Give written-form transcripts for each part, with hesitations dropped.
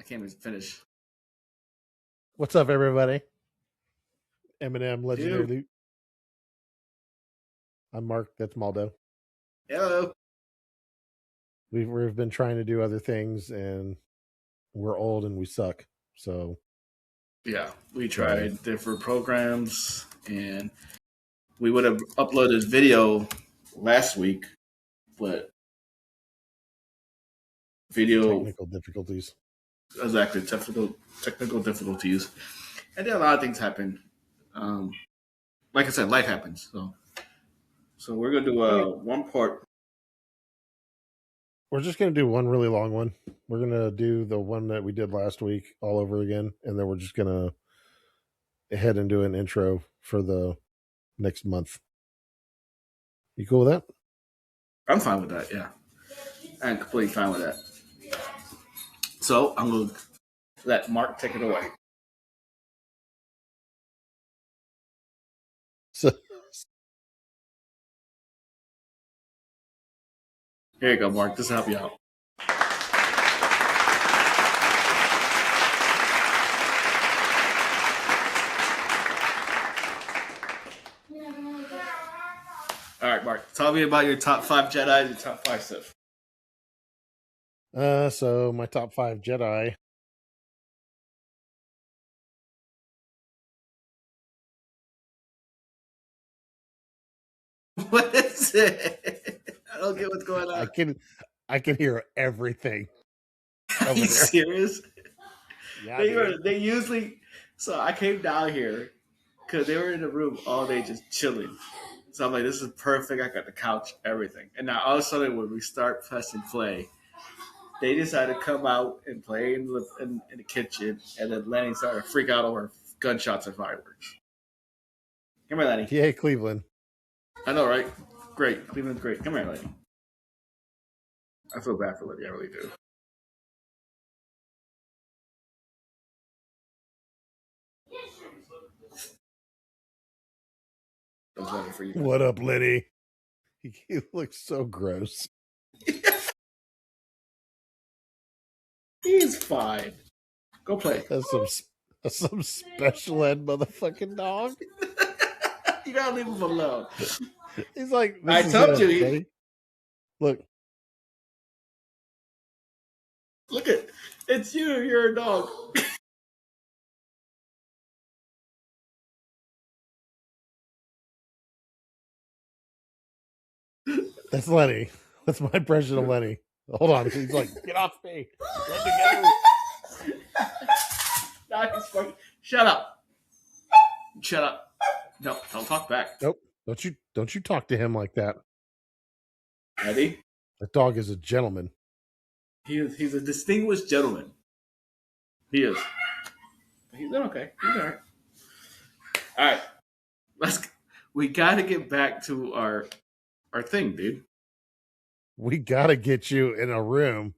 I can't even finish. What's up, everybody? Eminem, Legendary Dude. Loot. I'm Mark. That's Maldo. Hello. We've been trying to do other things, and we're old and we suck. So Yeah, we tried different programs, and we would have uploaded video last week, but video technical difficulties. exactly technical difficulties, and then a lot of things happen. Like I said, life happens. So we're gonna do one part. We're just gonna do one really long one. We're gonna do the one that we did last week all over again, and then we're just gonna head and do an intro for the next month. You cool with that? I'm fine with that. Yeah, I'm completely fine with that. So I'm gonna let Mark take it away. So Here you go, Mark. This will help you out. All right, Mark. Tell me about your top 5 Jedi and your top 5 Sith. So my top 5 Jedi. What is it? I don't get what's going on. I can hear everything. Are you serious? Yeah, they usually. So I came down here because they were in the room all day just chilling. So I'm like, this is perfect. I got the couch, everything. And now all of a sudden, when we start pressing play, they decided to come out and play in the kitchen, and then Lenny started to freak out over gunshots and fireworks. Come here, Lenny. Yay, Cleveland. I know, right? Great. Cleveland's great. Come here, Lenny. I feel bad for Lenny. I really do. For you. What up, Lenny? He looks so gross. He's fine. Go play. That's some special ed motherfucking dog. You gotta leave him alone. He's like, I told you. Look. Look at it's you. You're a dog. That's Lenny. That's my impression of Lenny. Hold on. He's like, get off me. Let me go. Shut up. Shut up. No, don't talk back. Nope. Don't you talk to him like that. Ready? That dog is a gentleman. He's a distinguished gentleman. He is. He's doing okay. He's all right. All right. We got to get back to our thing, dude. We got to get you in a room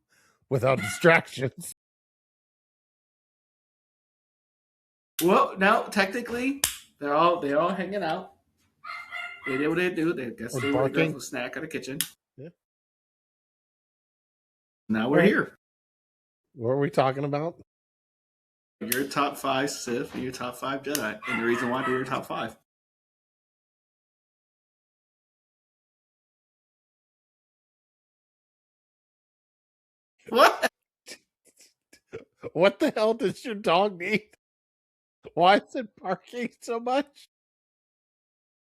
without distractions. Well, now technically they're all hanging out. They did what they do. They guess they were a snack at the kitchen. Yeah. Now we're here. What are we talking about? Your top 5 Sith and your top 5 Jedi, and the reason why they're your top 5. What? What the hell does your dog need? Why is it barking so much?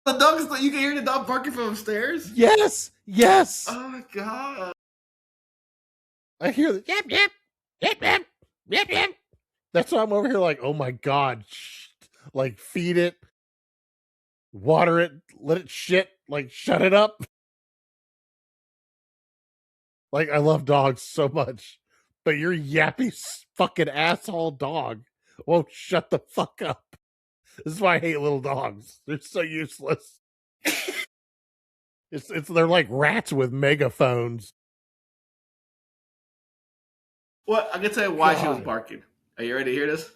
The dog is. You can hear the dog barking from upstairs. Yes. Oh my god! I hear the yep yep yep yep yep yep. That's why I'm over here like, oh my god! Like, feed it, water it, let it shit. Like, shut it up. Like, I love dogs so much, but your yappy fucking asshole dog won't shut the fuck up. This is why I hate little dogs. They're so useless. They're like rats with megaphones. Well, I can tell you why she was barking. Are you ready to hear this?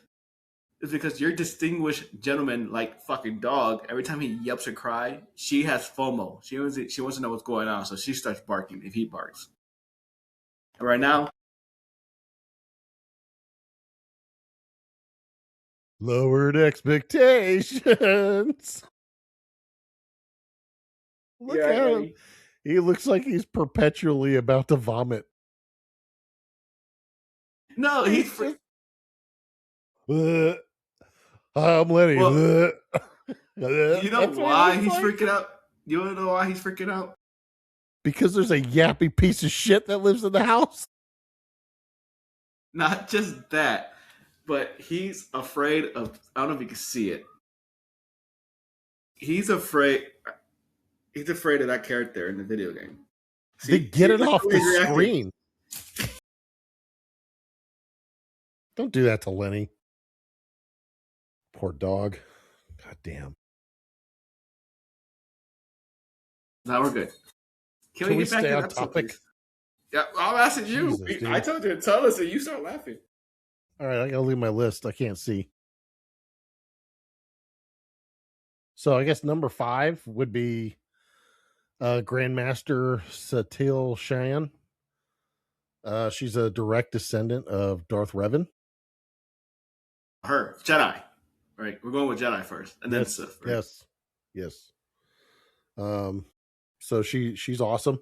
It's because your distinguished gentleman, like fucking dog, every time he yelps or cries, she has FOMO. She wants to know what's going on, so she starts barking if he barks. And right now, Lowered expectations. You Look all right, at him. buddy? He looks like he's perpetually about to vomit. No, He's just. I'm Lenny. well. You know That's what he why looks he's like. freaking out? You want to know why he's freaking out? Because there's a yappy piece of shit that lives in the house. Not just that, but he's afraid of. I don't know if you can see it. He's afraid. He's afraid of that character in the video game. They get it look off the way the he's reacting. screen. Don't do that to Lenny. Poor dog. God damn. Now we're good. Can we get back stay to the on episode, topic? please? Yeah, I'm asking you. Jesus, dude. I told you to tell us, and you start laughing. All right, I gotta leave my list. I can't see. So I guess number 5 would be Grandmaster Satil Shan. She's a direct descendant of Darth Revan. Her Jedi, right? We're going with Jedi first, and then Yes, Sith. Right? yes. So she's awesome.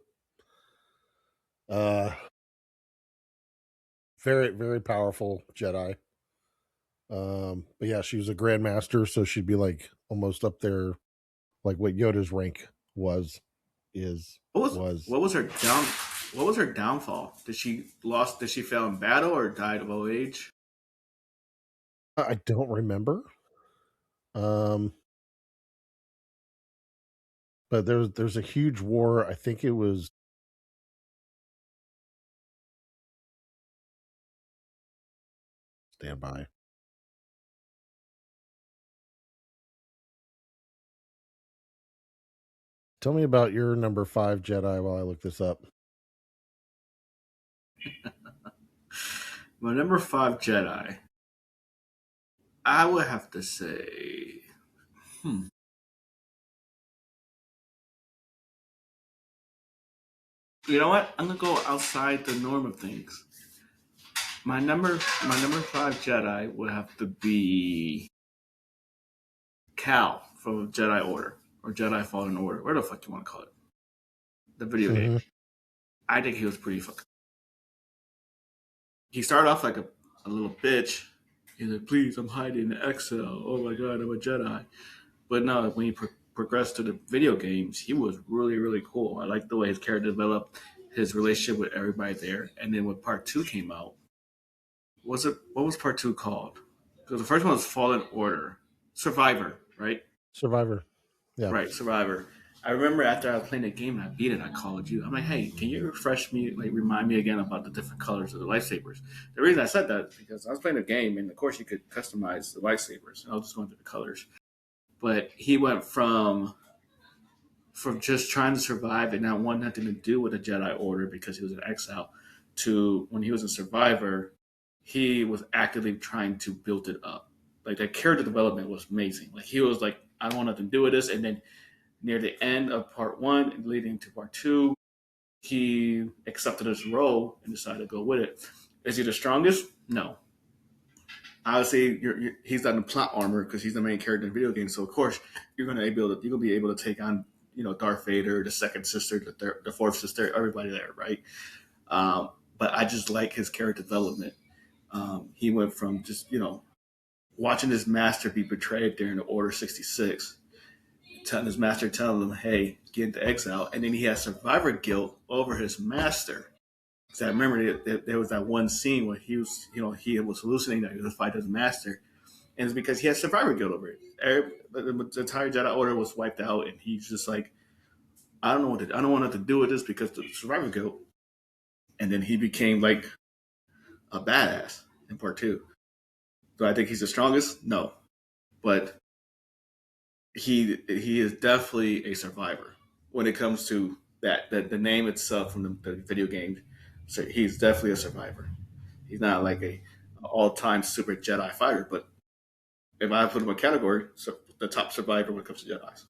Very, very powerful Jedi. But yeah, she was a Grandmaster, so she'd be like almost up there, like what Yoda's rank was. What was her What was her downfall? Did she fail in battle or died of old age? I don't remember. But there's a huge war. I think it was. Stand by. Tell me about your number 5 Jedi while I look this up. My number 5 Jedi, I would have to say, You know what? I'm gonna go outside the norm of things. My number 5 Jedi would have to be Cal from Jedi Order or Jedi Fallen Order, where the fuck you want to call it, the video game. I think he was pretty fucking. He started off like a little bitch. He's like, please, I'm hiding in exile. Oh my god, I'm a Jedi. But no, when he progressed to the video games, he was really, really cool. I like the way his character developed, his relationship with everybody there. And then when Part 2 came out, what was Part 2 called? Because the first one was Fallen Order. Survivor, right? Survivor. Yeah. Right, Survivor. I remember after I was playing the game and I beat it, I called you. I'm like, hey, can you refresh me, like remind me again about the different colors of the lightsabers? The reason I said that is because I was playing a game and of course you could customize the lightsabers. And I was just going through the colors. But he went from just trying to survive and not wanting nothing to do with the Jedi Order because he was in exile to when he was a Survivor, he was actively trying to build it up. Like that character development was amazing. Like he was like, I don't want nothing to do with this. And then near the end of Part 1 and leading to Part 2, he accepted his role and decided to go with it. Is he the strongest? No. Obviously, he's got the plot armor because he's the main character in the video game. So of course, you're gonna be able to take on Darth Vader, the second sister, the fourth sister, everybody there, right? But I just like his character development. He went from just watching his master be betrayed during the Order 66, telling his master, telling him, "Hey, get into exile," and then he has survivor guilt over his master. Because I remember there was that one scene where he was hallucinating that he was fighting his master, and it's because he had survivor guilt over it. The entire Jedi Order was wiped out, and he's just like, I don't want nothing to do with this because the survivor guilt. And then he became like a badass in Part 2. Do I think he's the strongest? No, but he is definitely a survivor when it comes to that the name itself from the video game. So he's definitely a survivor. He's not like a all-time super Jedi fighter, but if I put him in a category, so the top survivor when it comes to Jedi's.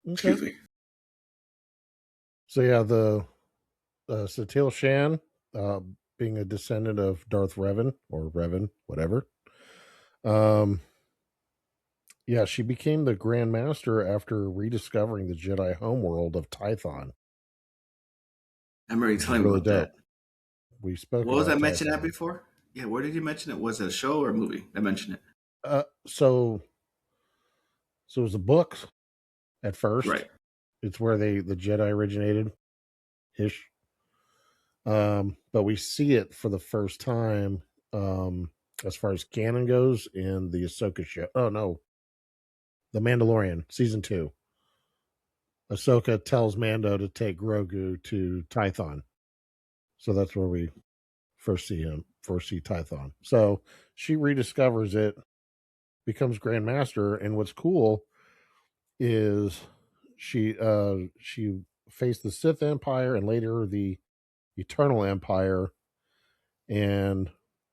Okay. Excuse me. So yeah, the Satil Shan, being a descendant of Darth Revan or Revan, whatever. Um, yeah, she became the Grand Master after rediscovering the Jedi homeworld of Tython, I'm already which is telling you really about that. dope. We spoke What was I about mentioning that Tython. before? Yeah, where did you mention it? Was it a show or a movie? I mentioned it. So it was a book at first. Right. It's where the Jedi originated, ish. But we see it for the first time, um, as far as canon goes, in the Ahsoka show. Oh no, the Mandalorian season 2. Ahsoka tells Mando to take Grogu to Tython, so that's where we first see Tython. So she rediscovers it, becomes Grand Master, and what's cool is she faced the Sith Empire and later the Eternal Empire, and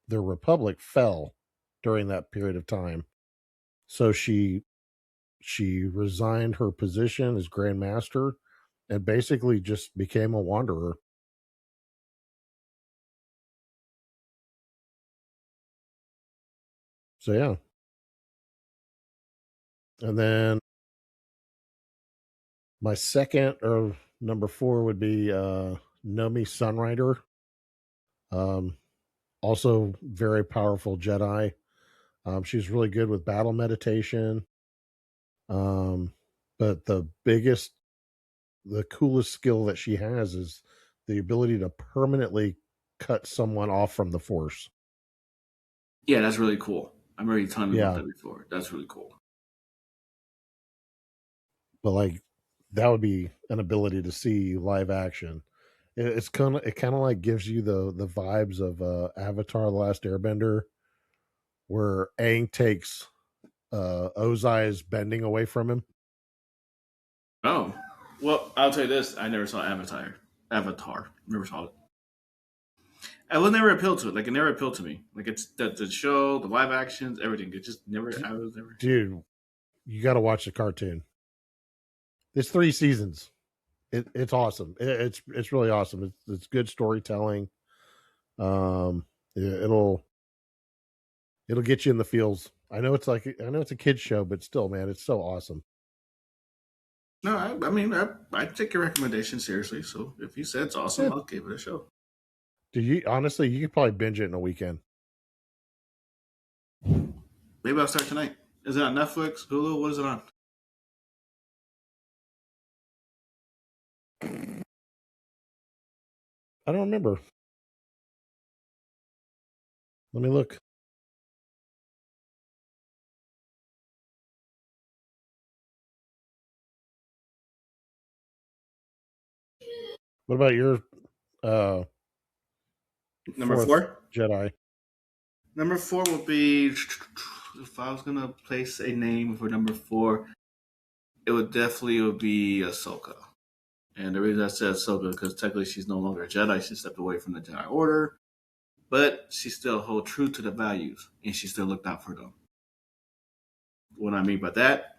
the Republic fell during that period of time. So she resigned her position as Grand Master and basically just became a wanderer. So yeah. And then my second or number 4 would be Nomi Sunrider. Um, Also very powerful Jedi. She's really good with battle meditation. Um, but the coolest skill that she has is the ability to permanently cut someone off from the Force. Yeah, that's really cool. I'm already telling you about Yeah, that before. That's really cool. but like that would be an ability to see live action. It kind of like gives you the vibes of Avatar: The Last Airbender, where Aang takes Ozai's bending away from him. Oh, well, I'll tell you this: I never saw Avatar. Avatar, never saw it. I was never appealed to it. Like it never appealed to me. Like it's the show, the live actions, everything. It just never. D- I was never. Dude, you got to watch the cartoon. It's 3 seasons. It's awesome. It's really awesome. It's good storytelling. It'll get you in the feels. I know it's a kids show, but still, man, it's so awesome. No, I mean, I take your recommendation seriously. So if you said it's awesome, Yeah, I'll give it a show. do you honestly? You could probably binge it in a weekend. Maybe I'll start tonight. Is it on Netflix, Hulu? What is it on? I don't remember. Let me look. What about your uh Number fourth four. Jedi? Number four would be if I was gonna place a name for number four, it would be Ahsoka. And the reason I said Ahsoka because technically she's no longer a Jedi. She stepped away from the Jedi Order, but she still held true to the values and she still looked out for them. What I mean by that,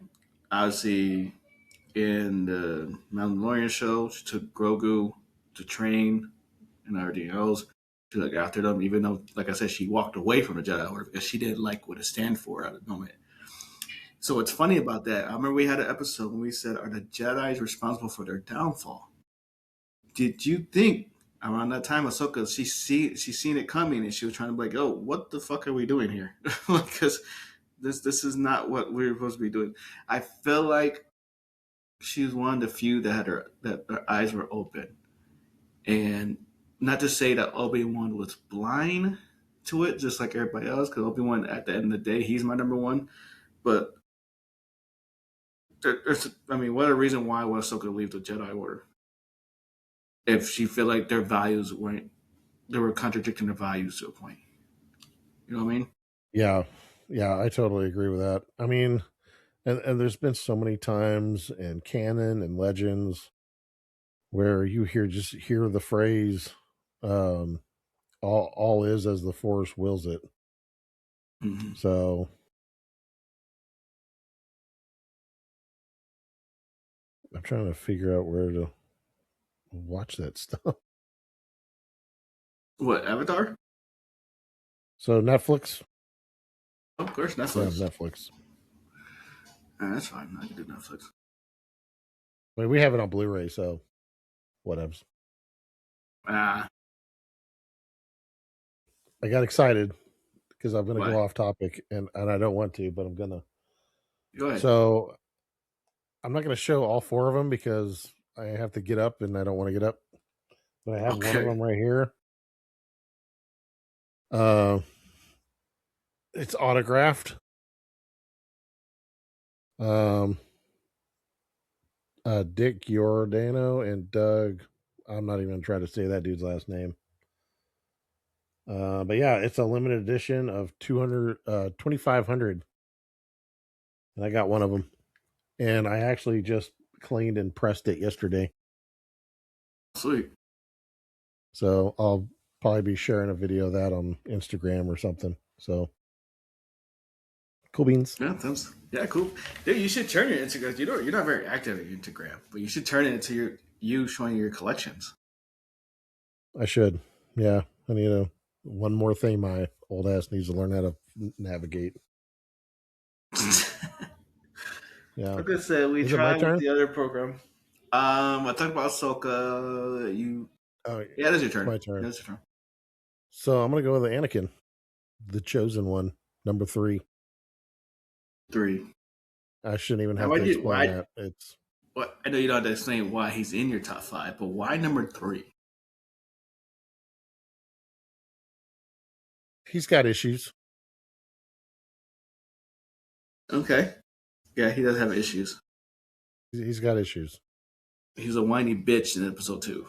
obviously, in the Mandalorian show, she took Grogu to train and everything else to look after them, even though, like I said, she walked away from the Jedi Order because she didn't like what it stand for at the moment. So what's funny about that, I remember we had an episode when we said, are the Jedi's responsible for their downfall? Did you think around that time Ahsoka she seen it coming and she was trying to be like, oh, what the fuck are we doing here? Because this is not what we're supposed to be doing. I feel like she was one of the few that her eyes were open, and not to say that Obi-Wan was blind to it, just like everybody else, because Obi-Wan at the end of the day he's my number one. But I mean, what a reason why was Ahsoka leave the Jedi Order if she feel like their values weren't they were contradicting their values to a point. You know what I mean? Yeah, yeah, I totally agree with that. I mean, and there's been so many times in canon and legends where you hear the phrase, um, all is as the Force wills it. Mm-hmm. So I'm trying to figure out where to watch that stuff. What Avatar? So Netflix. Of course, Yeah, Netflix. Netflix. That's fine. I can do Netflix. I mean, we have it on Blu-ray, so whatever. Ah, I got excited because I'm going to why? go off topic, and I don't want to, but I'm going to. Go ahead. So I'm not going to show all 4 of them because I have to get up, and I don't want to get up. But I have one of Okay. them right here. It's autographed. Dick Giordano and Doug. I'm not even going to try to say that dude's last name. But yeah, it's a limited edition of 2,500, and I got one of them. And I actually just cleaned and pressed it yesterday. Sweet. So I'll probably be sharing a video of that on Instagram or something. So cool beans. Yeah, cool. Dude, you should turn your Instagram. You're not very active on Instagram, but you should turn it into you showing your collections. I should. Yeah. I need one more thing my old ass needs to learn how to navigate. Yeah. Like I said, we Is it my tried with turn? the other program. I talked about Ahsoka. Oh, Yeah, that's your turn. my turn. That's your turn. So I'm gonna go with Anakin, the chosen one, number 3. 3. I shouldn't even Now, have to explain that. It's Well, I know you don't have to explain why he's in your top 5, but why number 3? he's got issues. Okay. Yeah, he does have issues. He's got issues. He's a whiny bitch in episode 2.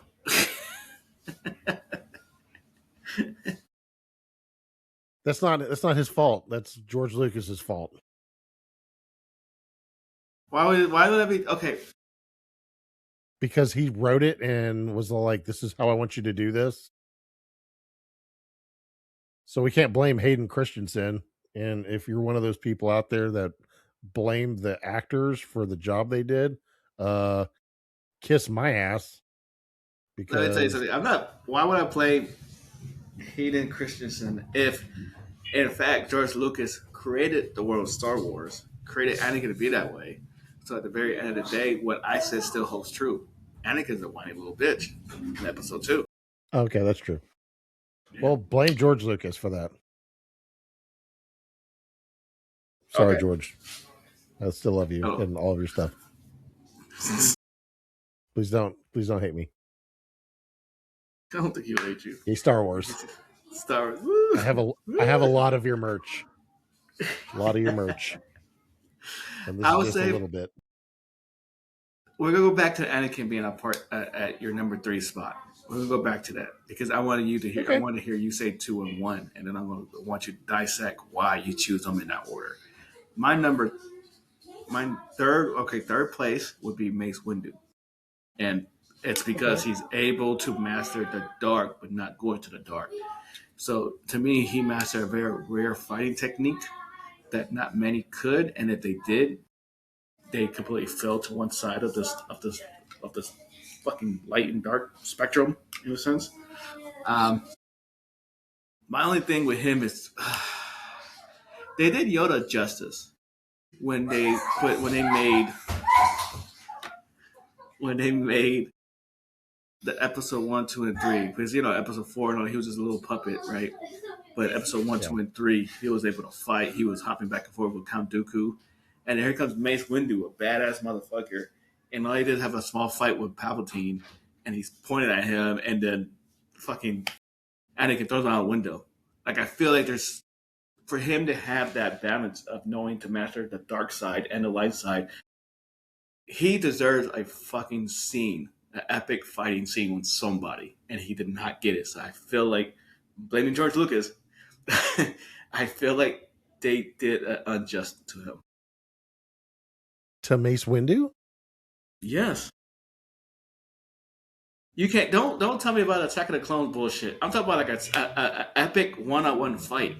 That's not his fault. That's George Lucas's fault. Why would that be? Okay. Because he wrote it and was like, "This is how I want you to do this." So we can't blame Hayden Christensen. And if you're one of those people out there that blame the actors for the job they did, kiss my ass. Let me tell you Because something. Why would I play Hayden Christensen if, in fact, George Lucas created the world of Star Wars, created Anakin to be that way? So at the very end of the day, what I said still holds true. Anakin's a whiny little bitch in episode 2. okay, that's true. Well, blame George Lucas for that. Sorry, Okay. George. I still love you and all of your stuff. Please don't hate me. I don't think he'll hate you. Hey, Star Wars. Star Wars. Woo. I have a lot of your merch. A lot of your merch. And this is just a little bit. We're gonna go back to Anakin being a part at your number 3 spot. We're gonna go back to that because I wanted you to hear. Okay. I want to hear you say 2 and 1, and then want you to dissect why you choose them in that order. My third place would be Mace Windu, and it's because he's able to master the dark, but not go into the dark. So to me, he mastered a very rare fighting technique that not many could, and if they did, they completely fell to one side of this fucking light and dark spectrum in a sense. My only thing with him is they did Yoda justice when they made the episode 1, 2, and 3, because episode 4, he was just a little puppet, right? But episode 1, 2, and 3, he was able to fight. He was hopping back and forth with Count Dooku, and here comes Mace Windu, a badass motherfucker, and all he did is have a small fight with Palpatine, and he's pointing at him, and then fucking Anakin throws him out a window. Like, I feel like there's, for him to have that balance of knowing to master the dark side and the light side, he deserves a fucking scene, an epic fighting scene with somebody, and he did not get it. So I feel like, blaming George Lucas, I feel like they did an unjust to him. To Mace Windu? Yes. You can't. Don't tell me about Attack of the Clones bullshit. I'm talking about like a epic one-on-one fight,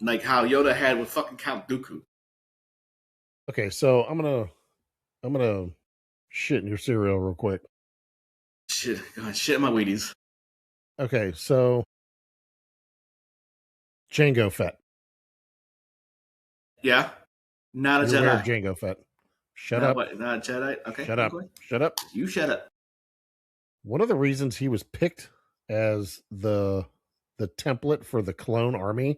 like how Yoda had with fucking Count Dooku. Okay, so I'm gonna shit in your cereal real quick. Shit in my Wheaties. Okay, so Jango Fett. Yeah, not a You're aware of Jedi. Jango Fett. Shut Not up. what? Not a Jedi. Okay, Shut keep up. going. Shut up. You shut up. One of the reasons he was picked as the template for the clone army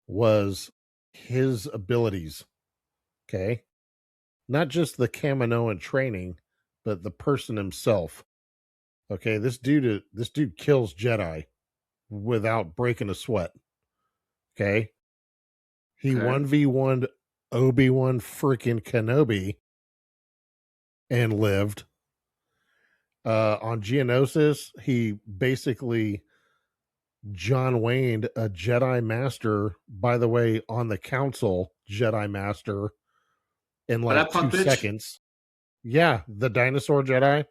was his abilities. Okay. Not just the Kaminoan training, but the person himself. Okay, this dude kills Jedi without breaking a sweat. Okay. He Okay. 1v1'd Obi-Wan freaking Kenobi and lived. On Geonosis, he basically John Wayne, a Jedi Master, by the way, on the Council, Jedi Master, in But like that 2 punk bitch, seconds. Yeah, the dinosaur Jedi.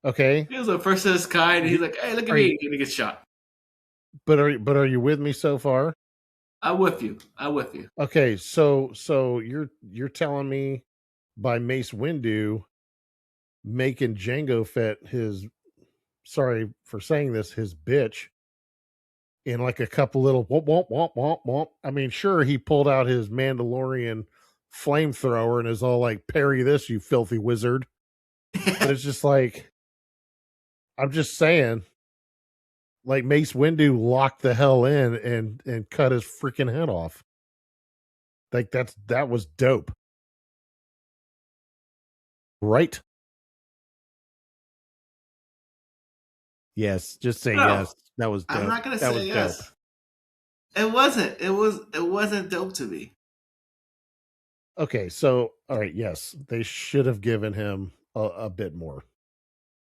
Okay. he was the first of his kind. And he's You, like, "Hey, look at are you, me!" And he gets shot. but are you with me so far? I'm with you. I'm with you. Okay, so you're telling me by Mace Windu making Jango Fett his, sorry for saying this, his bitch, in like a couple little womp womp womp womp womp. I mean, sure, he pulled out his Mandalorian flamethrower and is all like, "Parry this, you filthy wizard." But it's just like, I'm just saying, like Mace Windu locked the hell in and cut his freaking head off. Like that was dope, right? Yes, just say No, yes. That was I'm dope. not gonna That say was dope. yes. It wasn't. It wasn't dope to me. Okay, so all right, yes, they should have given him a bit more,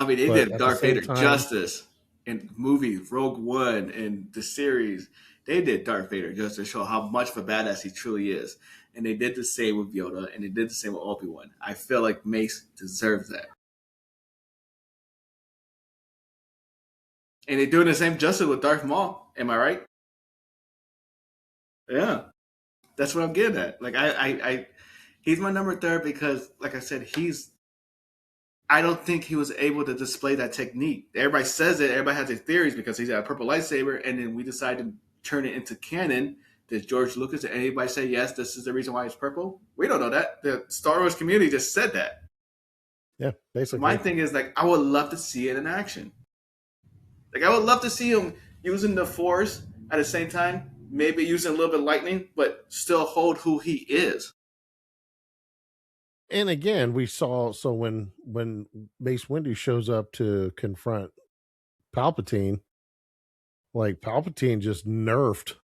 I mean, they but did at the Darth same Vader time, justice in movies, Rogue One, and the series. They did Darth Vader just to show how much of a badass he truly is, and they did the same with Yoda, and they did the same with Obi Wan. I feel like Mace deserves that, and they're doing the same justice with Darth Maul. Am I right? Yeah, that's what I'm getting at. Like he's my number third because, like I said, I don't think he was able to display that technique. Everybody says it. Everybody has their theories because he's got a purple lightsaber, and then we decided to turn it into canon. Did George Lucas and anybody say yes? This is the reason why it's purple. We don't know that. The Star Wars community just said that. yeah, So my basically. thing is like, I would love to see it in action. Like I would love to see him using the Force at the same time, maybe using a little bit of lightning, but still hold who he is. And again, we saw, so when Mace Windu shows up to confront Palpatine, like Palpatine just nerfed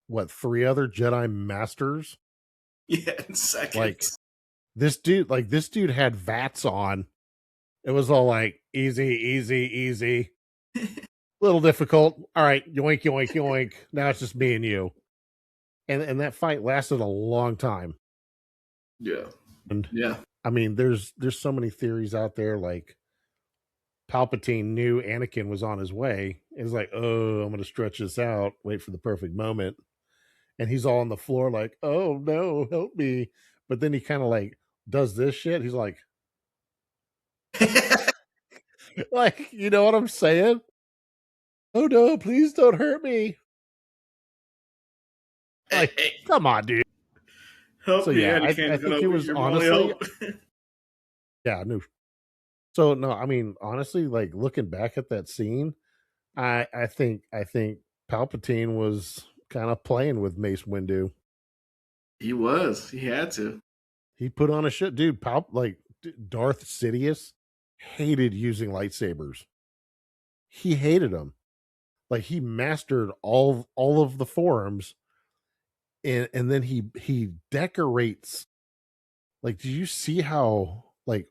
what 3 other Jedi masters. Yeah, in Like seconds. this dude had VATS on. It was all like easy, easy, easy. Little difficult. All right, yoink, yoink, yoink. Now it's just me and you. And that fight lasted a long time. Yeah, And yeah. I mean, there's so many theories out there. Like Palpatine knew Anakin was on his way. He's like, "Oh, I'm going to stretch this out. Wait for the perfect moment." And he's all on the floor, like, "Oh no, help me!" But then he kind of like does this shit. He's like, like, you know what I'm saying? "Oh no, please don't hurt me!" Hey, Like, hey, come on, dude. So help me, yeah, I Anakin think it Kenobi. was You're my only honestly, hope. yeah, no. So no, I mean, honestly, like looking back at that scene, I think Palpatine was kind of playing with Mace Windu. He was. He had to. He put on a shit, dude. Darth Sidious hated using lightsabers. He hated them. Like he mastered all of the forms, and then he decorates. Like, do you see how like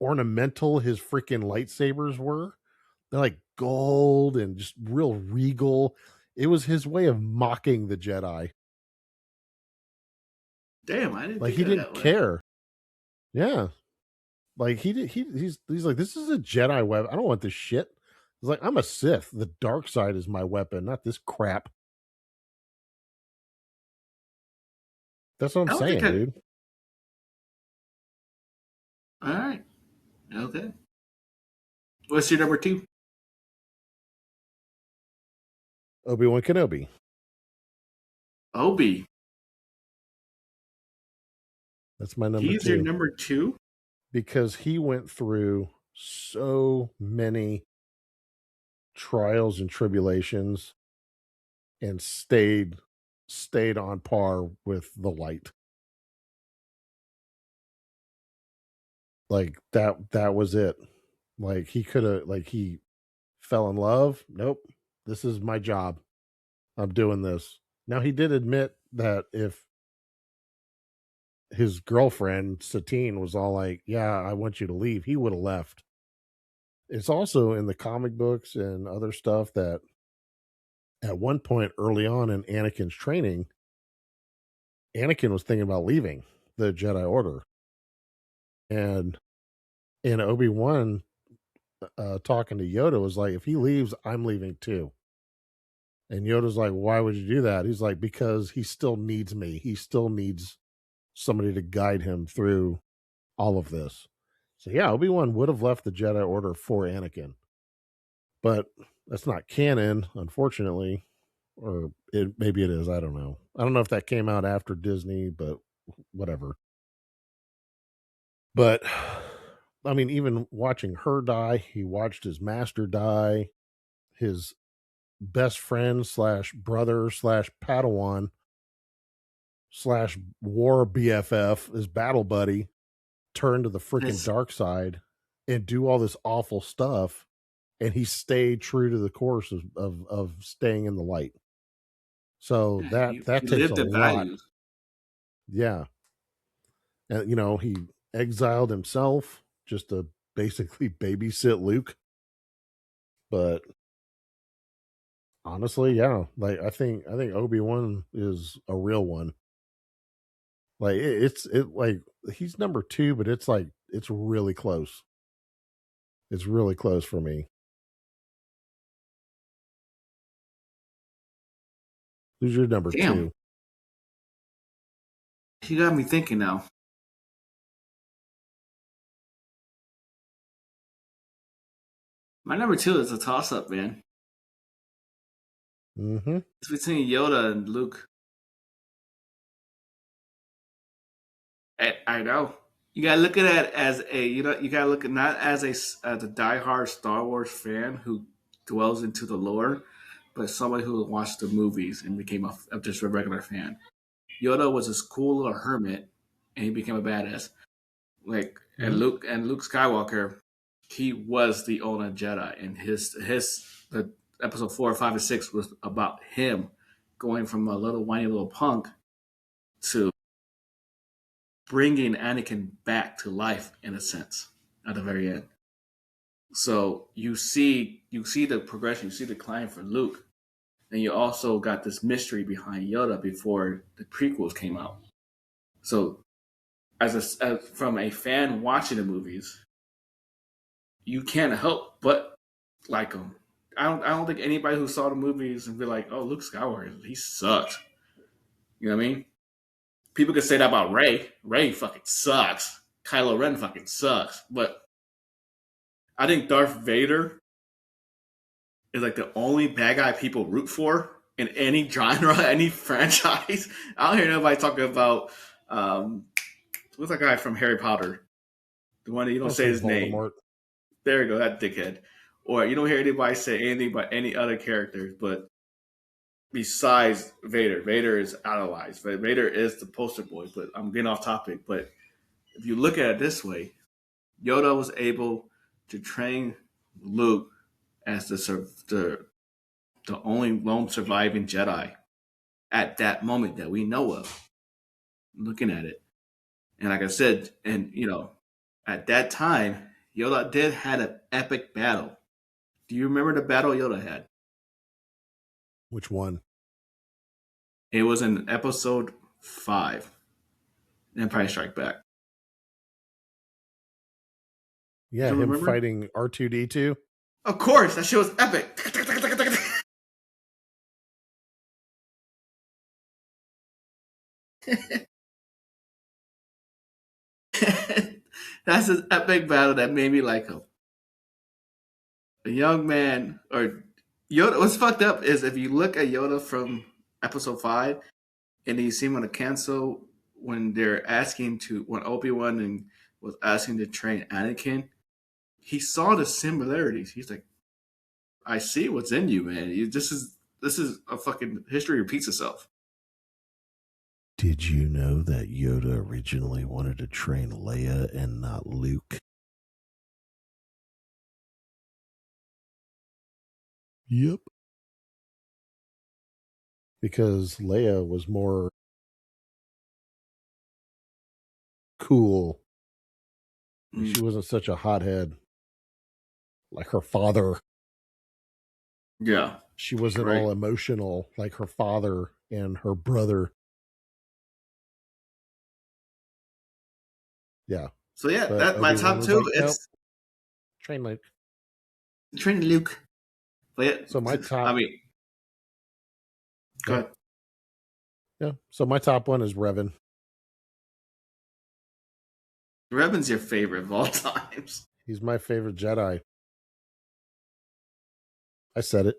ornamental his freaking lightsabers were? They're like gold and just real regal. It was his way of mocking the Jedi. Damn, I didn't Like think he of it didn't that way. care. Yeah. Like he did he's like, "This is a Jedi weapon. I don't want this shit." He's like, "I'm a Sith. The dark side is my weapon, not this crap." That's what I'm I don't think saying, I. dude. All right. Okay. What's your number two? Obi-Wan Kenobi. Obi. That's my number He's your 2 number 2? because he went through so many trials and tribulations and stayed on par with the light. Like that was it. Like he could have like he fell in love. Nope. This is my job. I'm doing this. Now he did admit that if his girlfriend Satine was all like, "Yeah, I want you to leave," he would have left. It's also in the comic books and other stuff that at one point early on in Anakin's training, Anakin was thinking about leaving the Jedi Order. And Obi-Wan talking to Yoda was like, if he leaves, I'm leaving too. And Yoda's like, why would you do that? He's like, because he still needs me. He still needs somebody to guide him through all of this. So yeah, Obi-Wan would have left the Jedi Order for Anakin. But that's not canon, unfortunately. Or maybe it is. I don't know. I don't know if that came out after Disney, but whatever. But I mean, even watching her die, he watched his master die, his best friend slash brother slash Padawan slash war BFF, his battle buddy, turn to the freaking dark side and do all this awful stuff. And he stayed true to the course of staying in the light. So that takes a lot. Values. Yeah. And he exiled himself just to basically babysit Luke. But honestly, yeah, like I think Obi-Wan is a real one. Like it's like he's number 2, but it's like it's really close. It's really close for me. Who's your number 2? You got me thinking now. My number 2 is a toss-up, man. Mm-hmm. It's between Yoda and Luke. I know. You gotta look at it as you gotta look at not as a diehard Star Wars fan who dwells into the lore, but somebody who watched the movies and became just a regular fan. Yoda was this cool little hermit, and he became a badass. Like and Luke Skywalker, he was the owner Jedi, and the episode 4, 5, and 6 was about him going from a little whiny little punk to bringing Anakin back to life in a sense at the very end. So you see the progression, you see the climb for Luke, and you also got this mystery behind Yoda before the prequels came out. So as from a fan watching the movies, you can't help but like him. I don't think anybody who saw the movies and be like, oh, Luke Skywalker, he sucks. You know what I mean? People could say that about Rey. Rey fucking sucks. Kylo Ren fucking sucks. But I think Darth Vader is like the only bad guy people root for in any genre, any franchise. I don't hear nobody talking about what's that guy from Harry Potter? The one that you don't say his Voldemort name. There you go, that dickhead. Or you don't hear anybody say anything about any other characters, but besides Vader. Vader is idolized. Vader is the poster boy, but I'm getting off topic. But if you look at it this way, Yoda was able to train Luke as the only lone surviving Jedi at that moment that we know of. Looking at it, and like I said, and at that time, Yoda did had an epic battle. Do you remember the battle Yoda had? Which one? It was in episode 5, Empire Strike Back. Yeah, him fighting R2-D2. Of course, that shit was epic. That's an epic battle that made me like him. A young man, or Yoda. What's fucked up is if you look at Yoda from episode 5, And you see him on the cancel when when Obi-Wan and was asking to train Anakin, he saw the similarities. He's like, I see what's in you, man. This is a fucking history repeats itself. Did you know that Yoda originally wanted to train Leia and not Luke? Yep. Because Leia was more cool. She wasn't such a hothead like her father. Yeah. She wasn't all emotional like her father and her brother. Yeah. So yeah, that my top two. Like, nope. Train Luke. Train Luke. But yeah, so my top. Go ahead. Yeah. So my top one is Revan. Revan's your favorite of all times. He's my favorite Jedi. I said it.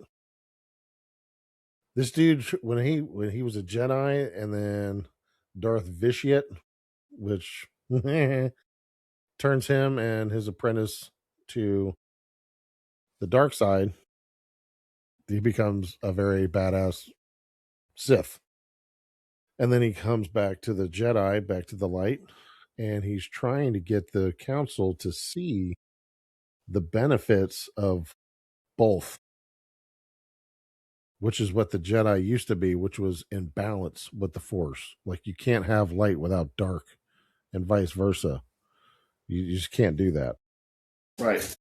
This dude, when he was a Jedi, and then Darth Vader, which turns him and his apprentice to the dark side, he becomes a very badass Sith. And then he comes back to the Jedi, back to the light, and he's trying to get the council to see the benefits of both, which is what the Jedi used to be, which was in balance with the Force. Like, you can't have light without dark, and vice versa. You just can't do that. Right.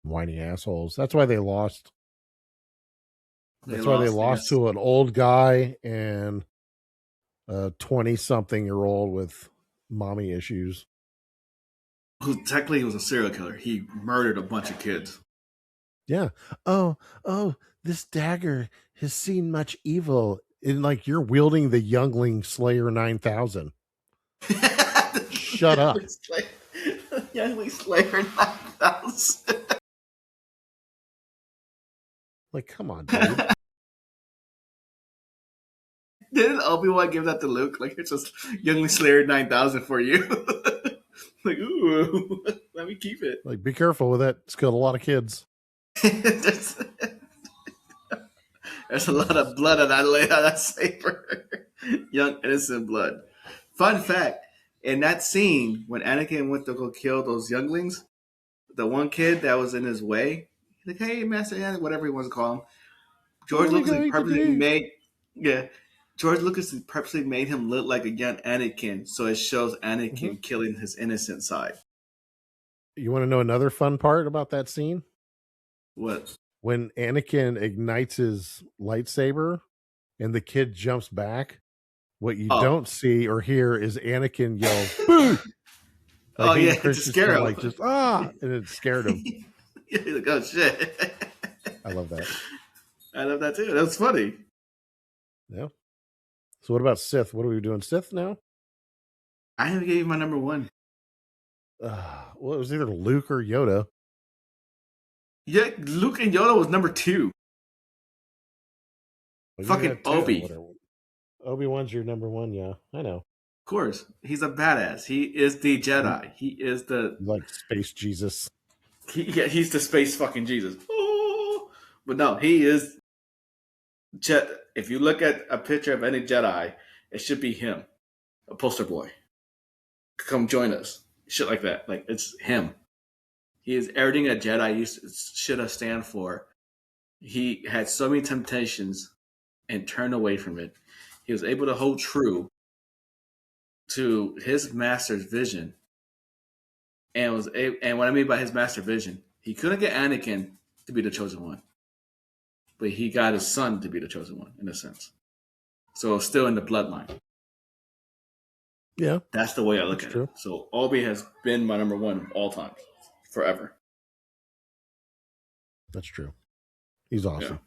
Whiny assholes. That's why they lost. That's why they lost to an old guy and a 20-something-year-old with mommy issues. Who technically was a serial killer. He murdered a bunch of kids. Yeah. Oh, this dagger has seen much evil. And like, you're wielding the Youngling Slayer 9000. Shut up. Youngling Slayer 9000. Like, come on, dude. Didn't Obi-Wan give that to Luke? Like, it's just Youngling Slayer 9000 for you. Like, ooh, let me keep it. Like, be careful with that. It's killed a lot of kids. There's a lot of blood on that saber. Young, innocent blood. Fun fact, in that scene, when Anakin went to go kill those younglings, the one kid that was in his way, he's like, hey, Master Anakin, whatever he wants to call him, George Lucas purposely made him look like a young Anakin, so it shows Anakin killing his innocent side. You want to know another fun part about that scene? What? When Anakin ignites his lightsaber and the kid jumps back, what you don't see or hear is Anakin yell, "Boo!" Like, to scare him. Like, just, and it scared him. He's like, oh, shit. I love that. I love that, too. That was funny. Yeah. So what about Sith? What are we doing, Sith now? I haven't gave you my number one. Well, it was either Luke or Yoda. Yeah, Luke and Yoda was number two. Well, fucking Obi. Obi-Wan's your number one, yeah. I know. Of course. He's a badass. He is the Jedi. He is the... Like space Jesus. He's the space fucking Jesus. Oh. But no, he is... If you look at a picture of any Jedi, it should be him. A poster boy. Come join us. Shit like that. Like, it's him. He is everything a Jedi should have stand for. He had so many temptations and turned away from it. He was able to hold true to his master's vision. And what I mean by his master vision, he couldn't get Anakin to be the chosen one. But he got his son to be the chosen one, in a sense. So it's still in the bloodline. Yeah. That's the way I look at it. So Obi has been my number one all time. Forever. That's true. He's awesome.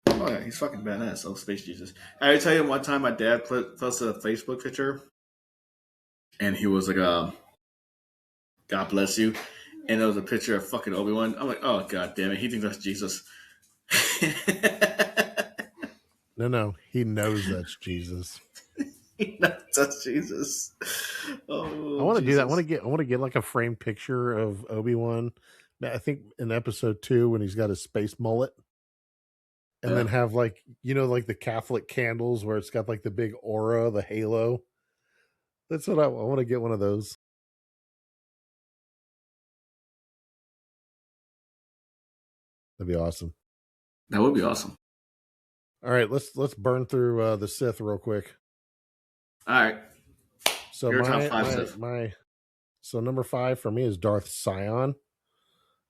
Yeah. Oh yeah, he's fucking badass. Oh, Space Jesus. I tell you, one time my dad posted a Facebook picture, and he was like, "God bless you," and there was a picture of fucking Obi-Wan. I'm like, oh god damn it, he thinks that's Jesus. No, he knows that's Jesus. He knows that's Jesus. I Oh want to do that. I Jesus. want to get like a framed picture of Obi-Wan. I think in episode 2 when he's got his space mullet, and then have like like the Catholic candles where it's got like the big aura, the halo. That's what I want to get one of those. That'd be awesome. That would be awesome. All right, let's burn through the Sith real quick. All right. So Your top 5 Sith. So number 5 for me is Darth Sion.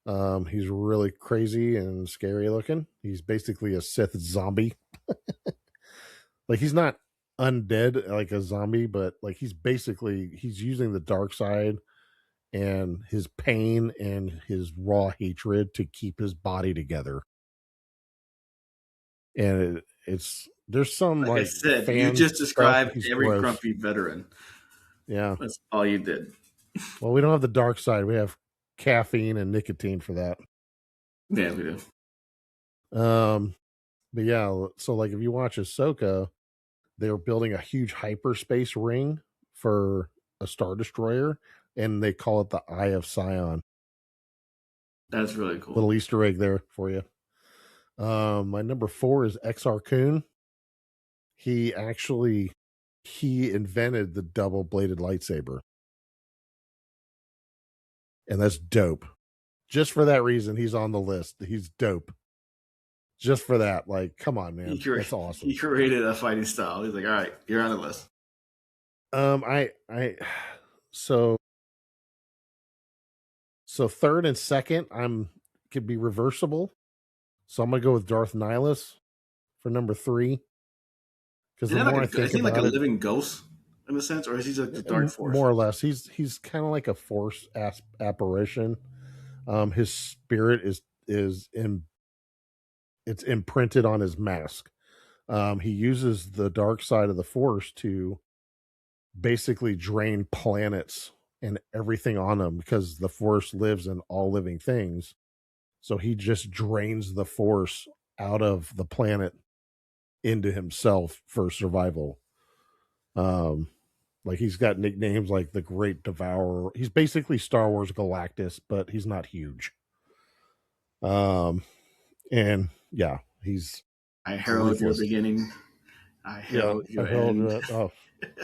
He's really crazy and scary looking. He's basically a Sith zombie. Like he's not undead like a zombie, but like he's using the dark side and his pain and his raw hatred to keep his body together. And there's some like I said, you just described every gross. grumpy veteran. Yeah, that's all you did. Well, we don't have the dark side. We have caffeine and nicotine for that. Yeah, we do. But yeah, so like if you watch Ahsoka, they're building a huge hyperspace ring for a Star Destroyer, and they call it the Eye of Sion. That's really cool. Little Easter egg there for you. My number 4 is Exar Kun. He invented the double-bladed lightsaber. And that's dope. Just for that reason, he's on the list. He's dope. Just for that. Like, come on, man. That's awesome. He created a fighting style. He's like, all right, you're on the list. So third and second, could be reversible. So I'm gonna go with Darth Nihilus for number 3. Because the more I think about it, is he like a living ghost in a sense, or is he like the dark force? More or less, he's kind of like a force apparition. His spirit is imprinted on his mask. He uses the dark side of the force to basically drain planets and everything on them, because the force lives in all living things. So he just drains the force out of the planet into himself for survival. Like he's got nicknames like the Great Devourer. He's basically Star Wars Galactus, but he's not huge. And yeah, he's I herald your beginning. I herald your end. Oh,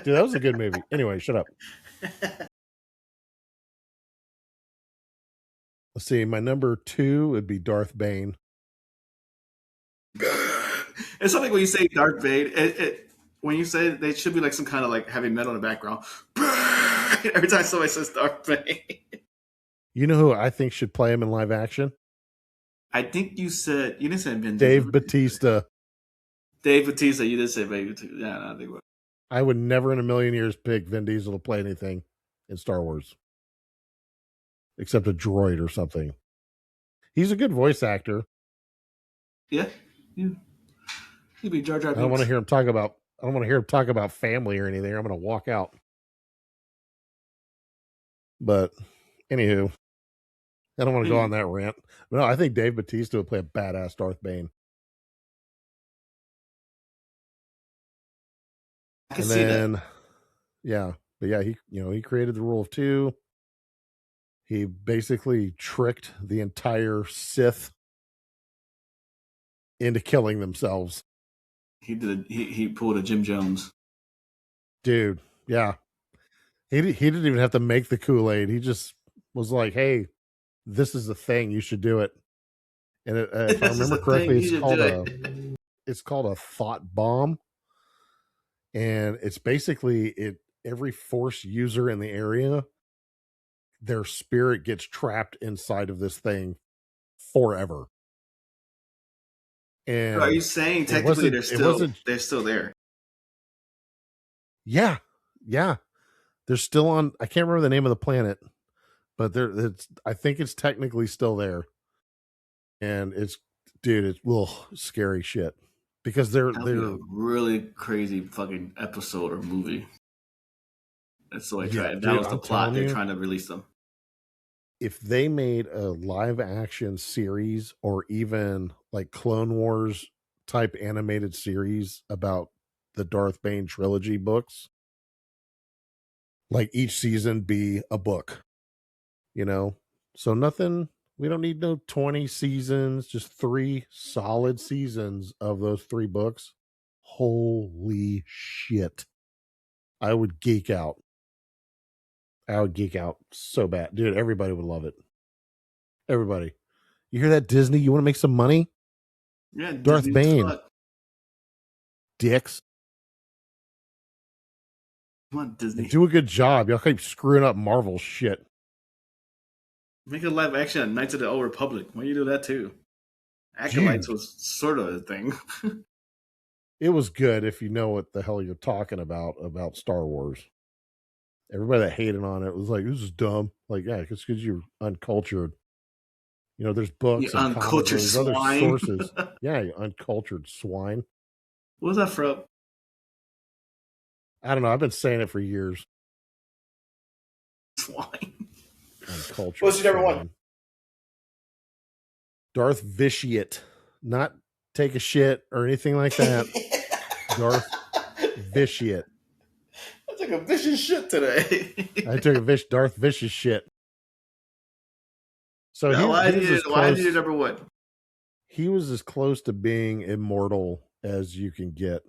dude, that was a good movie. Anyway, shut up. Let's see. My number 2 would be Darth Bane. It's something when you say Darth Vader. When you say they should be like some kind of like heavy metal in the background. Every time somebody says Darth Vader. You know who I think should play him in live action? I think you didn't say Vin Dave Bautista. Dave Bautista, you did say Dave Bautista. Yeah, I think I would never in a million years pick Vin Diesel to play anything in Star Wars. Except a droid or something. He's a good voice actor. Yeah. He'd be Jar Jar Binks. I don't want to hear him talk about family or anything. I'm going to walk out. But anywho, I don't want to go on that rant. But no, I think Dave Bautista would play a badass Darth Bane. I can see that. Yeah, but yeah, he created the rule of 2. He basically tricked the entire Sith into killing themselves. He did. He pulled a Jim Jones. Dude, yeah. He didn't even have to make the Kool-Aid. He just was like, "Hey, this is the thing. You should do it." And if I remember correctly, it's called a thought bomb, and it's basically every Force user in the area, their spirit gets trapped inside of this thing forever. And so are you saying technically they're still there? Yeah. They're still on. I can't remember the name of the planet, but I think it's technically still there. And it's scary shit, because they're a really crazy fucking episode or movie. That's the way that was the plot. They're trying to release them. if they made a live action series or even like Clone Wars type animated series about the Darth Bane trilogy books, like each season be a book, you know? So nothing, we don't need no 20 seasons, just 3 solid seasons of those 3 books. Holy shit. I would geek out. I would geek out so bad. Dude, everybody would love it. Everybody. You hear that, Disney? You want to make some money? Yeah, Darth Disney Bane. Dicks. Come on, Disney. Do a good job. Y'all keep screwing up Marvel shit. Make a live action on Knights of the Old Republic. Why don't you do that too? Acolytes was sort of a thing. It was good if you know what the hell you're talking about Star Wars. Everybody that hated on it was like, this is dumb. Like, yeah, it's because you're uncultured. You know, there's books and uncultured comics, other sources. Yeah, you uncultured swine. What was that from? I don't know. I've been saying it for years. Swine. Uncultured. What's your number one? Darth Vitiate. Not take a shit or anything like that. Darth Vitiate. I took a vicious shit today. I took a Darth Vicious shit. So why did you number one? He was as close to being immortal as you can get.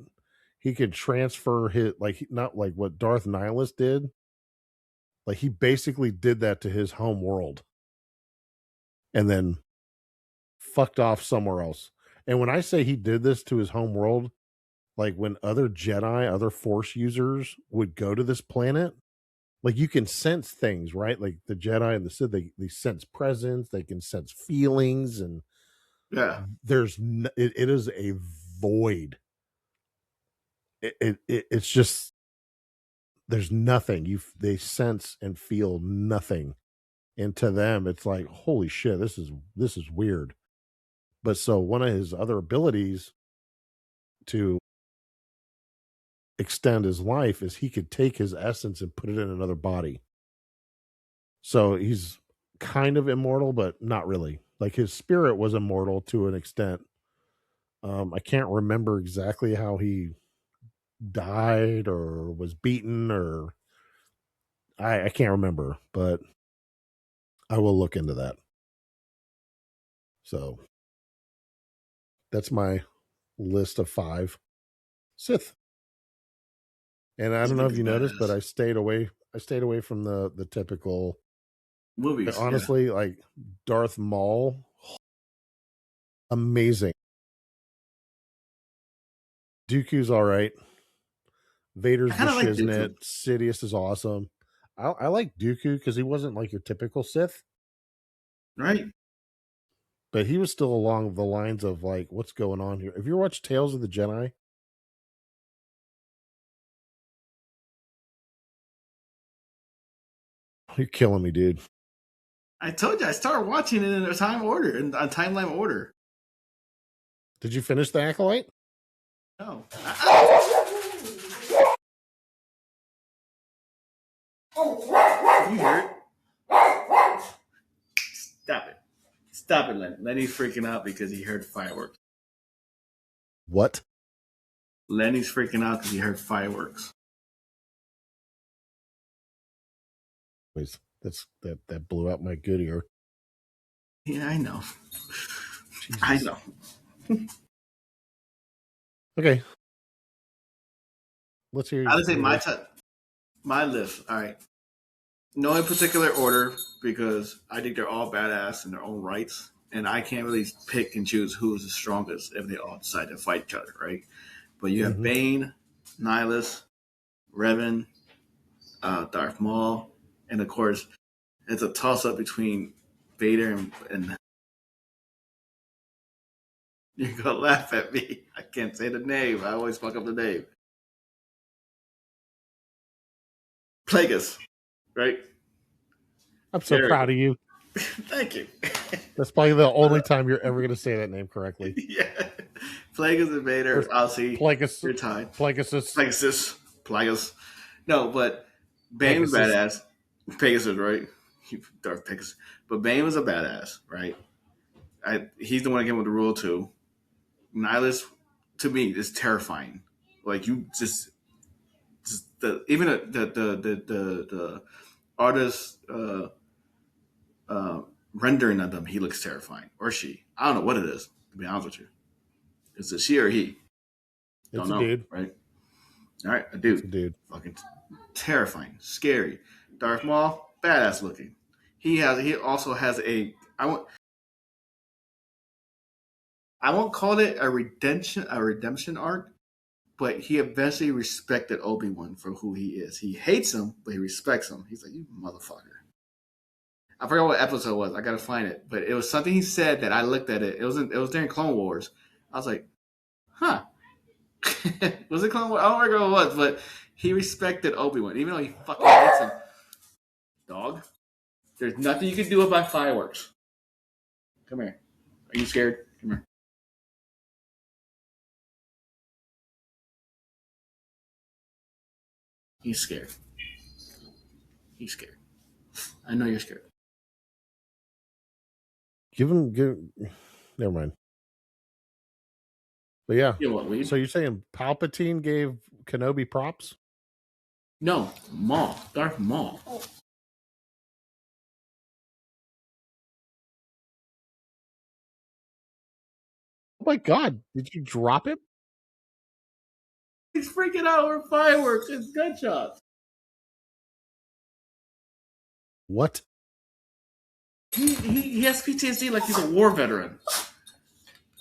He could transfer his, like, not like what Darth Nihilus did. Like, he basically did that to his home world and then fucked off somewhere else. And when I say he did this to his home world, like when other Jedi, other Force users would go to this planet, like you can sense things, right? Like the Jedi and the Sith, they sense presence, they can sense feelings, and yeah, it is a void. It's just there's nothing. They sense and feel nothing. And to them, it's like, holy shit, this is weird. But so one of his other abilities to extend his life is he could take his essence and put it in another body. So he's kind of immortal, but not really. Like his spirit was immortal to an extent. I can't remember exactly how he died or was beaten, or I can't remember, but I will look into that. So that's my list of 5 Sith. And I don't know if you noticed, but I stayed away from the typical movies. Honestly, like Darth Maul, amazing. Dooku's all right. Vader's the shiznit. Like Sidious is awesome. I like Dooku because he wasn't like your typical Sith. Right. But he was still along the lines of like, what's going on here? Have you ever watched Tales of the Jedi? You're killing me, dude. I told you I started watching it in a timeline order. Did you finish The Acolyte? No. You heard? Stop it, Lenny. Lenny's freaking out because he heard fireworks. What? Lenny's freaking out because he heard fireworks. That blew out my good ear. Yeah, I know. Jesus. I know. Okay. Let's hear. I would say my list. All right. No in particular order because I think they're all badass in their own rights, and I can't really pick and choose who's the strongest if they all decide to fight each other, right? But you have Bane, Nihilus, Revan, Darth Maul, and of course, it's a toss-up between Vader and you're gonna laugh at me. I can't say the name. I always fuck up the name. Plagueis, right? I'm so proud of you. Thank you. That's probably the only time you're ever going to say that name correctly. Yeah. Plagueis and Vader, I'll see. Plagueis. You're tied. Plagueis. No, but Bane's badass. Pegasus, right? Darth Pickens. But Bane was a badass, right? He's the one that came with the rule too. Nihilus, to me, is terrifying. Like you just the even the artist rendering of them, he looks terrifying, or she. I don't know what it is. To be honest with you, is it she or he? It's Don't a know, dude. right? All right, a It's a dude. dude. Fucking terrifying, scary. Darth Maul, badass looking. He also has a I won't call it a redemption arc, but he eventually respected Obi-Wan for who he is. He hates him, but he respects him. He's like, you motherfucker. I forgot what episode it was. I gotta find it, but it was something he said that I looked at it. It was during Clone Wars. I was like, huh. Was it Clone Wars? I don't remember what it was, but he respected Obi-Wan, even though he fucking hates him. Dog, there's nothing you can do about fireworks. Come here. Are you scared? Come here. He's scared. He's scared. I know you're scared. Never mind. But yeah. You know what, weed? So you're saying Palpatine gave Kenobi props? No, Maul. Darth Maul. Oh my God! Did you drop him? He's freaking out over fireworks and gunshots. What? He has PTSD like he's a war veteran.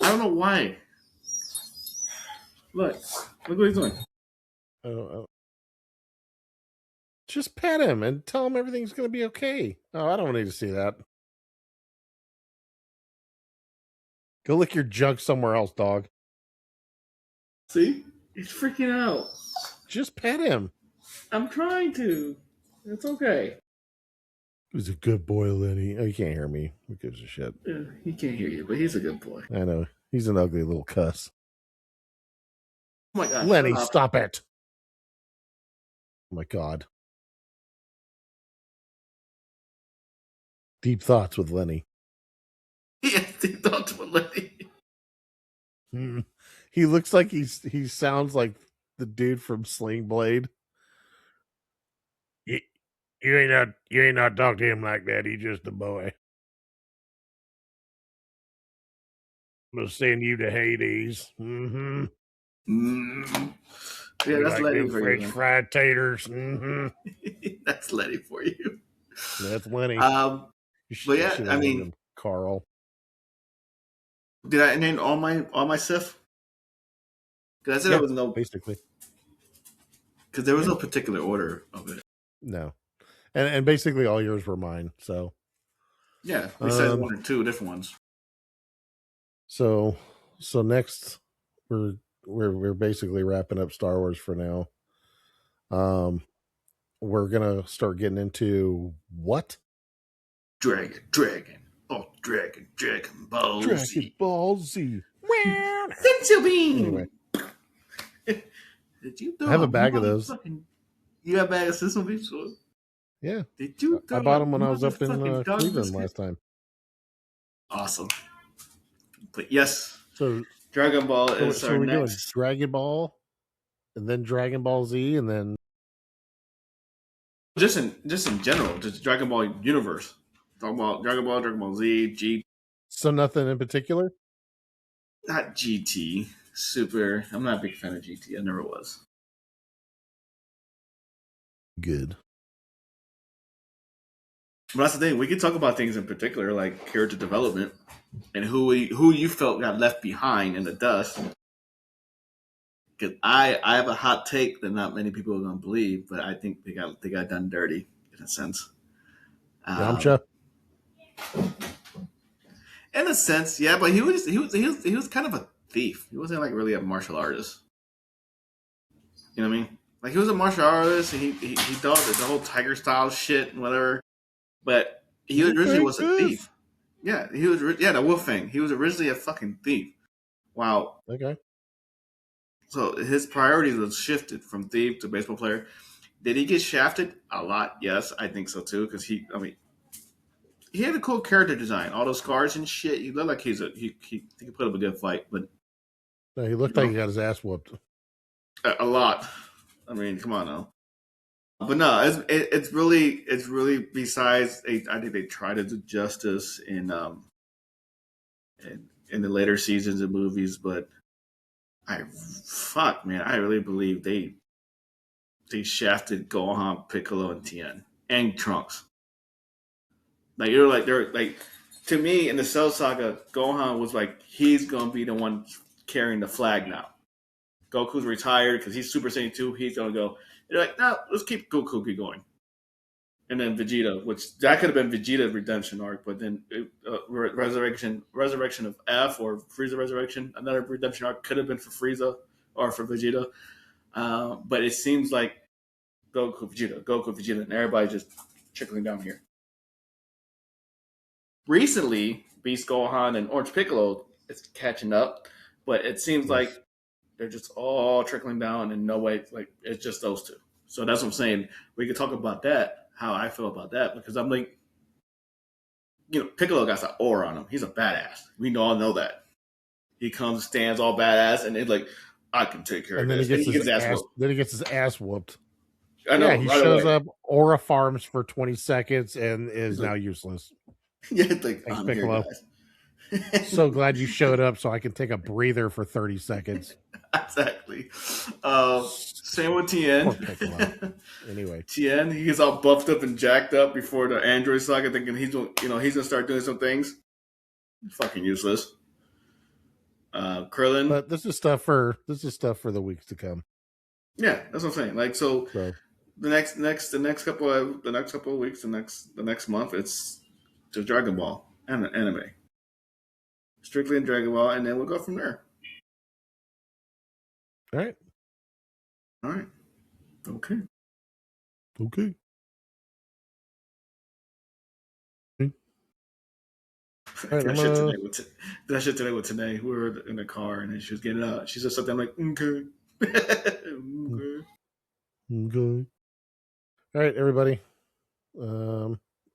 I don't know why. Look what he's doing. Just pet him and tell him everything's going to be okay. Oh, I don't need to see that. Go lick your junk somewhere else, dog. See? He's freaking out. Just pet him. I'm trying to. It's okay. He's a good boy, Lenny. Oh, you can't hear me. Who gives a shit? He can't hear you, but he's a good boy. I know. He's an ugly little cuss. Oh my God. Lenny, stop it. Oh my God. Deep thoughts with Lenny. Yeah, deep thoughts with Lenny. He looks like he sounds like the dude from Sling Blade. You ain't not talk to him like that. He's just a boy. I'm gonna send you to Hades. Mm-hmm. Yeah, that's like Lenny them for French you. fried taters. Mm-hmm. That's Lenny for you. That's Lenny. But yeah, I mean, Carl. Did I name all my Sith? Because I said there was no basically. Because there was no particular order of it. No, and basically all yours were mine. So yeah, besides one or two different ones. So next we're basically wrapping up Star Wars for now. We're gonna start getting into what? Dragon Ball Z. Dragon Ball Z. Sensu bean. Anyway, did you? I have a bag of those. You have a bag of Sensu beans? Yeah. Did you? I bought them when I was up in Cleveland last time. Awesome. But yes. So Dragon Ball is our next. Doing Dragon Ball, and then Dragon Ball Z, and then just in general, just Dragon Ball universe. Talking about Dragon Ball Z, G. So nothing in particular. Not GT. Super. I'm not a big fan of GT. I never was. Good. But that's the thing. We can talk about things in particular, like character development, and who you felt got left behind in the dust. Because I have a hot take that not many people are gonna believe, but I think they got done dirty in a sense. Yamcha. In a sense, yeah, but he was kind of a thief. He wasn't like really a martial artist. You know what I mean? Like he was a martial artist, and he did the whole tiger style shit and whatever. But he originally was a thief. Yeah, he was. Yeah, the wolf thing. He was originally a fucking thief. Wow. Okay. So his priorities was shifted from thief to baseball player. Did he get shafted a lot? Yes, I think so too. Because he had a cool character design. All those scars and shit. He looked like he could put up a good fight, but No, he looked like he got his ass whooped. A lot. I mean, come on now. But no, it's really besides. I think they try to do justice in the later seasons of movies, but man, I really believe they shafted Gohan, Piccolo, and Tien and Trunks. Like they're like to me in the Cell Saga, Gohan was like he's gonna be the one carrying the flag now. Goku's retired because he's Super Saiyan 2. He's gonna go. They're like, no, let's keep Goku going. And then Vegeta, which that could have been Vegeta's redemption arc, but then resurrection of F or Frieza resurrection, another redemption arc could have been for Frieza or for Vegeta. But it seems like Goku, Vegeta, and everybody's just trickling down here. Recently, Beast Gohan and Orange Piccolo is catching up, but it seems like they're just all trickling down in no way. Like it's just those two. So that's what I'm saying. We could talk about that, how I feel about that, because I'm like, Piccolo got that aura on him. He's a badass. We all know that. He comes, stands all badass, and it's like, I can take care of this. And he gets his ass whooped. I know. Yeah, he shows up, aura farms for 20 seconds, and is now useless. Yeah, like, thanks, Piccolo. So glad you showed up so I can take a breather for 30 seconds. Exactly. Same with Tien. Anyway, Tien, he gets all buffed up and jacked up before the Android Saga, thinking he's gonna start doing some things. Fucking useless. Krillin. But this is stuff for the weeks to come. Yeah, that's what I'm saying. Like so the next couple of weeks, the next month, it's just Dragon Ball and anime. Strictly in Dragon Ball, and then we'll go from there. All right. Okay. Right, that shit today with Tanae. We were in the car, and then she was getting out. She said something like, okay. Okay. All right, everybody.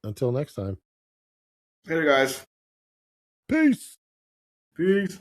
Until next time. Later, guys. Peace. Peace.